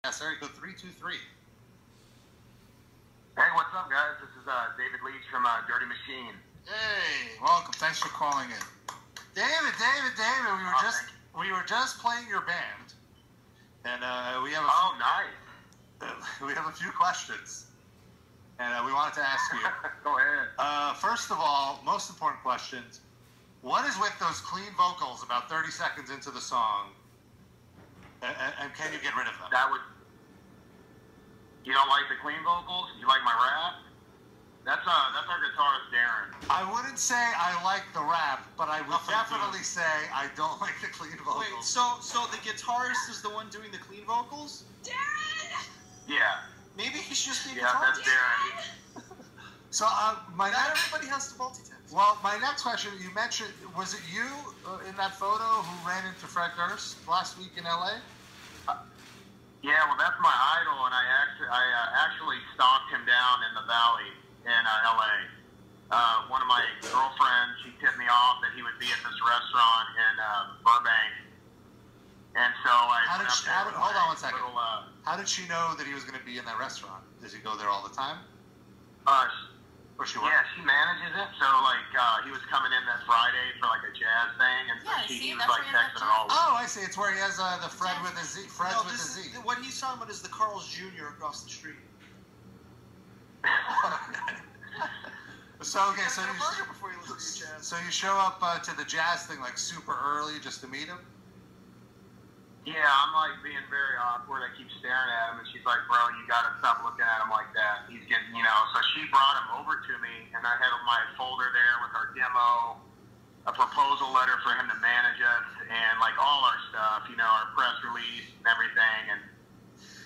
Area code 323. Hey, what's up, guys? This is David Leach from Dirty Machine. Hey, welcome. Thanks for calling in. David. We were just playing your band, and we have nice. We have a few questions, and we wanted to ask you. Go ahead. First of all, most important questions. What is with those clean vocals about 30 seconds into the song? And can you get rid of them? You don't like the clean vocals? You like my rap? That's our guitarist Darren. I wouldn't say I like the rap, but I would definitely say I don't like the clean vocals. Wait, so the guitarist is the one doing the clean vocals? Darren! Yeah. Maybe he should just be a Yeah, guitarist. that's Darren. So Not everybody has to multitask. Well, my next question, you mentioned, was it you in that photo who ran into Fred Durst last week in L.A.? Yeah, well, that's my idol, and I actually stalked him down in the valley in L.A. One of my girlfriends, she tipped me off that he would be at this restaurant in Burbank, and so hold on one second. How did she know that he was going to be in that restaurant? Does he go there all the time? Yeah, she manages it. So he was coming in that Friday for like a jazz thing, and he was like texting all week. Oh, I see. It's where he has the Fred with a Z. Fred's with a Z. What he's talking about is the Carl's Jr. across the street. So you show up to the jazz thing like super early just to meet him? Yeah, I'm like being very awkward. I keep staring at him, and she's like, "Bro, you gotta stop looking at him like that. He's getting, So she brought him over to me, and I had my folder there with our demo, a proposal letter for him to manage us, and like all our stuff, our press release and everything. And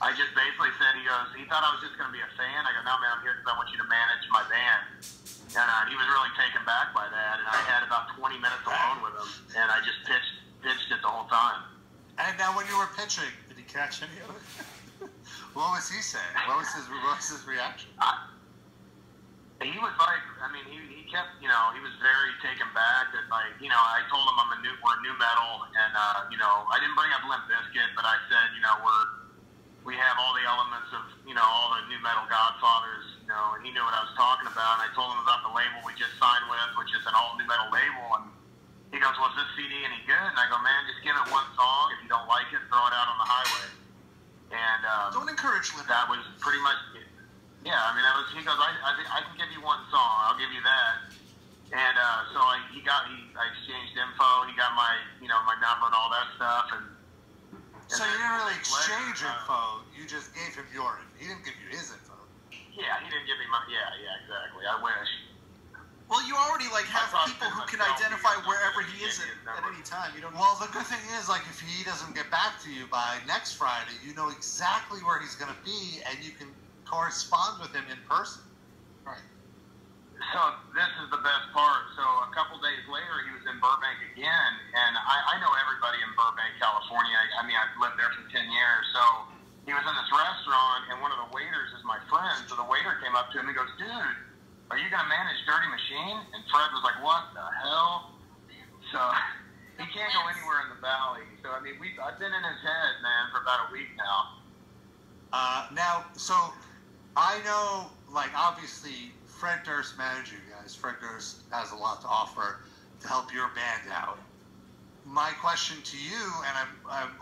I just basically said, he thought I was just gonna be a fan. I go, "No, man, I'm here because I want you to manage my band." And he was really taken back by that, and I had about 20 minutes alone with him, and I just pitched it the whole time. And now, when you were pitching, did he catch any of it? What was he saying? What was his reaction? He was like, he kept, he was very taken back that, I told him we're new metal, and I didn't bring up Limp Bizkit, but I said, we have all the elements of, all the new metal godfathers, and he knew what I was talking about. And I told him about the label we just signed with, which is an all new metal label, and he goes, "Was this CD any good?" And I go, "Man, just give it one song. If you don't like it, throw it out on the highway." And don't encourage Limp. That was pretty much it. Yeah, he goes, I can give you one song. I'll give you that. And so I exchanged info. He got my my number and all that stuff. And so you didn't really exchange info. You just gave him your info. He didn't give you his info. Yeah, he didn't give me my. Yeah, exactly. I wish. Well, you already have people who can identify wherever he is at any time. You don't. Well, the good thing is, if he doesn't get back to you by next Friday, you know exactly where he's going to be, and you can correspond with him in person. Right. So this is the best part. So a couple days later, he was in Burbank again, and I know everybody in Burbank, California. I've lived there for 10 years. So he was in this restaurant, and one of the waiters is my friend. So the waiter came up to him and goes, "Dude, are you going to manage Dirty Machine?" And Fred was like, "What the hell?" So he can't go anywhere in the valley. So, I've been in his head, man, for about a week now. So I know, obviously, Fred Durst managed you guys. Fred Durst has a lot to offer to help your band out. My question to you, and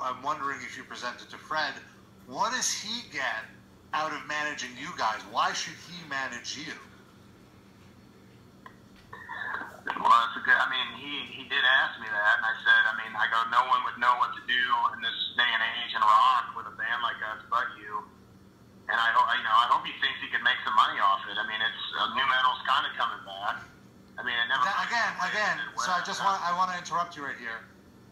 I'm wondering if you present it to Fred, what does he get out of managing you guys? Why should he manage you? Well, that's a good. He did ask me that, and I said, no one would know what to do in this day and age in rock with a band like us, but you. And I hope he thinks he can make some money off it. It's new metal's kind of coming back. It never. Again. So I want to interrupt you right here.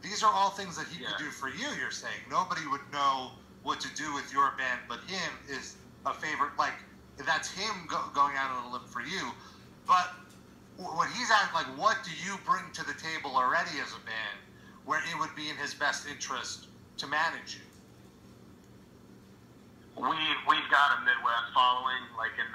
These are all things that he could do for you. You're saying nobody would know what to do with your band, but him is a favorite. That's him going out on a limb for you, but. What he's asking, what do you bring to the table already as a band, where it would be in his best interest to manage you? We've got a Midwest following, in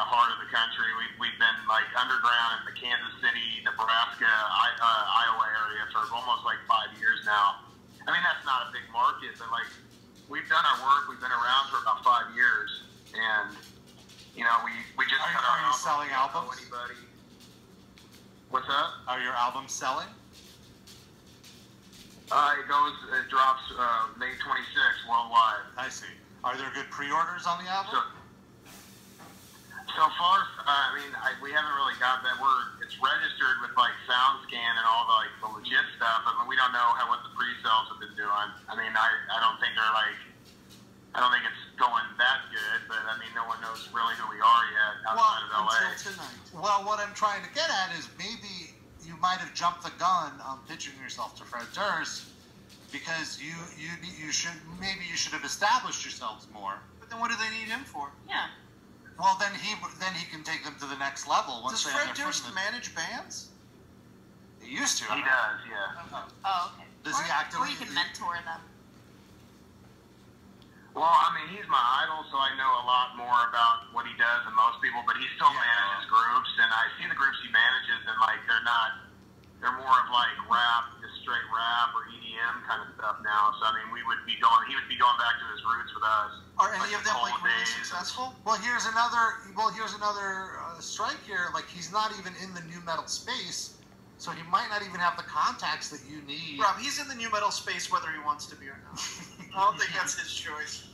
the heart of the country. We've been underground in the Kansas City, Nebraska, Iowa area for almost 5 years now. That's not a big market, but we've done our work. We've been around for about 5 years, and you know, we just cut our album. Are you selling albums? Anybody? What's up? Are your albums selling? It drops May 26th worldwide. I see. Are there good pre-orders on the album? So far, we haven't really got that. It's registered with like SoundScan and all the legit stuff. I mean, we don't know what the pre-sales have been doing. I mean, I don't think I don't think it's going that good. But I mean, no one knows really who we are yet outside of LA. Until tonight. Well, what I'm trying to get at is maybe you might have jumped the gun on pitching yourself to Fred Durst because you should have established yourselves more. But then what do they need him for? Yeah. Well, then he can take them to the next level. Does Fred Durst manage bands? He used to. He does, yeah. Oh, okay. Does he actively? Or you can mentor them. Well, I mean, he's my idol, so I know a lot more about what he does than most people. But he still manages groups, and I see the groups he manages, and they're more of like rap, just straight rap or EDM kind of stuff now. So I mean, he would be going back to his roots with us. Are any of them really successful? Well, here's another strike here. Like, he's not even in the new metal space, so he might not even have the contacts that you need. Rob, he's in the new metal space whether he wants to be or not. I don't think that's his choice.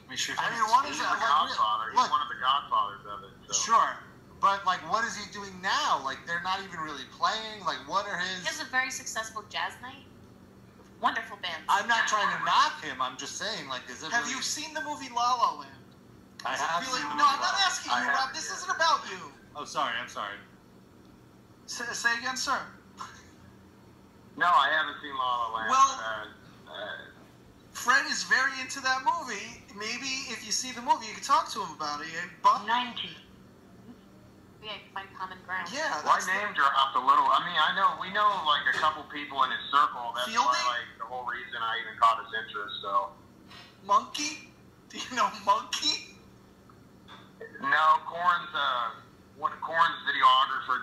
He's the godfather. He's one of the godfathers of it. So. Sure. But, like, what is he doing now? Like, they're not even really playing. Like, what are his... He has a very successful jazz night. Wonderful band. I'm not trying to knock him. I'm just saying, like, is it Have you seen the movie La La Land? I have really, seen no, I'm not asking you, Rob. This isn't about you. Oh, sorry. I'm sorry. Say again, sir. No, I haven't seen La La Land. Well, Fred is very into that movie. Maybe if you see the movie, you can talk to him about it. 90. Yeah, find common ground. Yeah, my name dropped a little. I mean, we know like a couple people in his circle. That's why, like, the whole reason I even caught his interest. So, Monkey? Do you know Monkey? No, Korn's videographer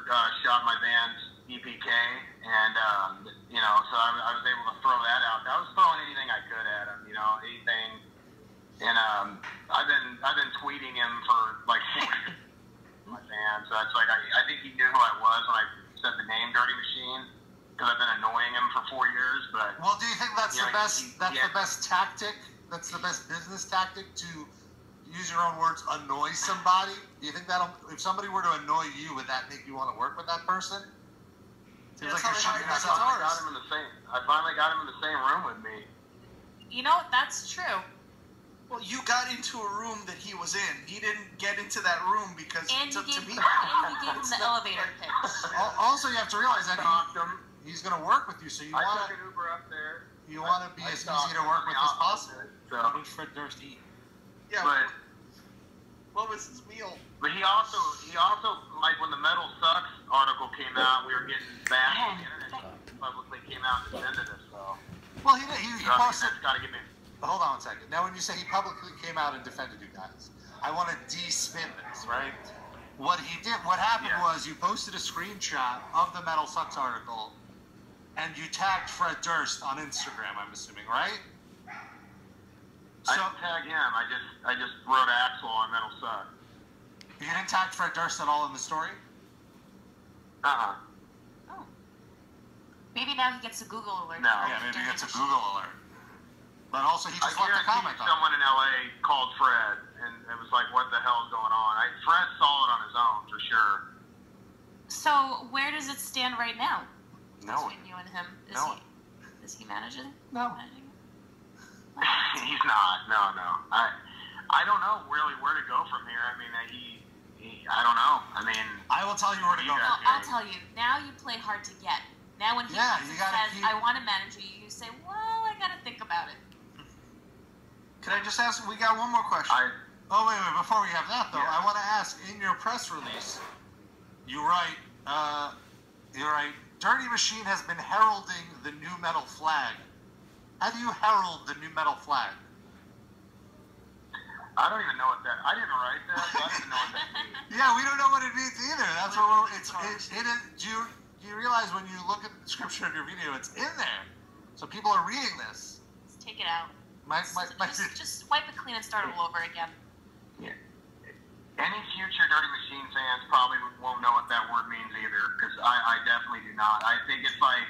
shot my band's EPK, and so I was able to throw that out. I was throwing anything I could at him, anything. And I've been tweeting him for like my fans. So it's like I think he knew who I was when I said the name Dirty Machine because I've been annoying him for 4 years. But well, do you think that's the best? That's the best tactic. That's the best business tactic to use your own words. Annoy somebody. Do you think if somebody were to annoy you, would that make you want to work with that person? Seems like you're shooting yourself. I finally got him in the same room with me. You know, that's true. Well, you got into a room that he was in. He didn't get into that room because he took to me. And you gave him the elevator pitch. Also, you have to realize that he's going to work with you, so you want to. I took an Uber up there. You want to be as easy to work with as possible. So. What did Fred Durst eat? Yeah. But what was his meal? But he also like when the Metal Sucks article came out, we were getting bashed on the internet. He publicly came out and defended us. So. Well, he posted. That's got to give me. Hold on 1 second. Now, when you say he publicly came out and defended you guys, I want to de-spin this, right? What happened was you posted a screenshot of the Metal Sucks article, and you tagged Fred Durst on Instagram, I'm assuming, right? I didn't tag him. I just wrote Axel on Metal Sucks. You didn't tag Fred Durst at all in the story? Oh. Maybe now he gets a Google alert. No. Yeah, maybe he gets a Google alert. But also, he just left a comment on it. Someone in LA called Fred, and it was like, what the hell's going on? Fred saw it on his own, for sure. So, where does it stand right now? No. Between you and him? Is he managing? No. He's not. No. I don't know really where to go from here. I mean, I don't know. I mean, I will tell you where to go. I'll tell you. Now you play hard to get. Now when he comes and says, I want to manage you, you say, well, I got to think about it. Can I just ask? We got one more question. Wait. Before we have that, though, I want to ask, in your press release, you write, Dirty Machine has been heralding the new metal flag. How do you herald the new metal flag? I don't even know what that. I didn't write that. So I don't even know what that means. Yeah, we don't know what it means either. That's what do you realize when you look at the description of your video, it's in there, so people are reading this. Let's take it out. Just wipe it clean and start all over again. Yeah. Any future Dirty Machine fans probably won't know what that word means either, because I definitely do not. I think it's like,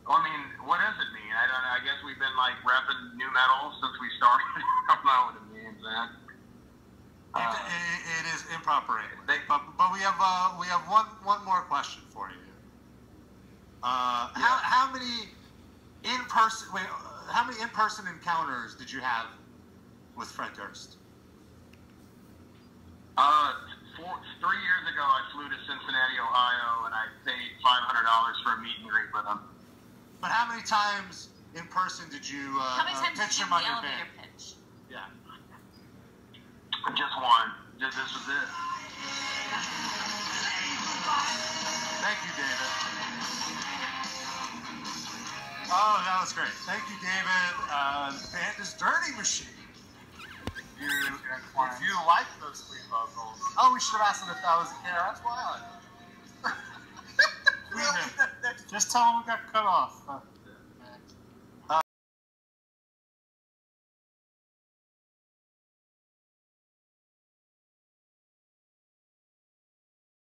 I mean, what does it mean? I don't know. I guess we've been like repping new metal since we started. I don't know what it means, man. It is improper English. But we have one more question for you. How many in-person encounters did you have with Fred Durst? 3 years ago, I flew to Cincinnati, Ohio, and I paid $500 for a meet and greet with him. But how many times in person did you pitch him on your band? Pitch? Yeah. Just one. This was it. Thank you, David. Oh, that was great. Thank you, David. The band is Dirty Machine. If you like those clean vocals. Oh, we should have asked him if that was a care. That's why I like it. Just tell him we got cut off.